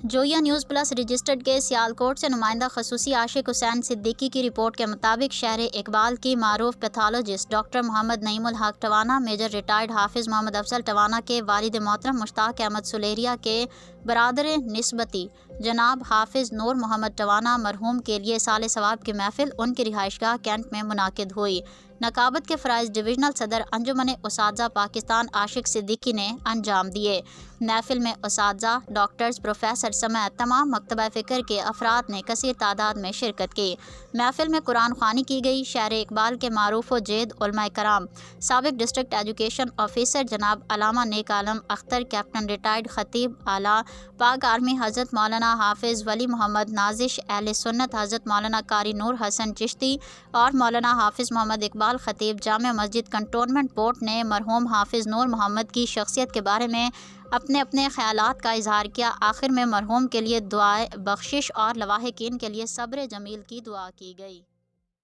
جویا news plus registered کے سیالکوٹ سے نمائندہ خصوصی عاشق حسین صدیقی کی رپورٹ کے مطابق شہر اقبال کی معروف پیتھولوجسٹ ڈاکٹر محمد نعیم الحق ٹوانا میجر ریٹائرڈ حافظ محمد افضل ٹوانا کے والد محترم مشتاق احمد سلیریہ کے برادر نسبتی جناب حافظ نور محمد ٹوانا مرحوم کے لیے سال ثواب کی محفل ان کی رہائش گاہ کینٹ میں منعقد ہوئی۔ نقابت کے فرائض ڈویژنل صدر انجمن اساتذہ پاکستان عاشق صدیقی نے انجام دیے۔ محفل میں اساتذہ، ڈاکٹرز، پروفیسر سمیت تمام مکتبہ فکر کے افراد نے کثیر تعداد میں شرکت کی۔ محفل میں قرآن خوانی کی گئی۔ شہر اقبال کے معروف و جید علماء کرام، سابق ڈسٹرکٹ ایجوکیشن آفیسر جناب علامہ نیک عالم اختر، کیپٹن ریٹائرڈ خطیب اعلیٰ پاک آرمی حضرت مولانا حافظ ولی محمد نازش، اہل سنت حضرت مولانا قاری نور حسن چشتی اور مولانا حافظ محمد اقبال خطیب جامع مسجد کنٹونمنٹ بورڈ نے مرحوم حافظ نور محمد کی شخصیت کے بارے میں اپنے خیالات کا اظہار کیا۔ آخر میں مرحوم کے لیے دعائے بخشش اور لواحقین کے لیے صبر جمیل کی دعا کی گئی۔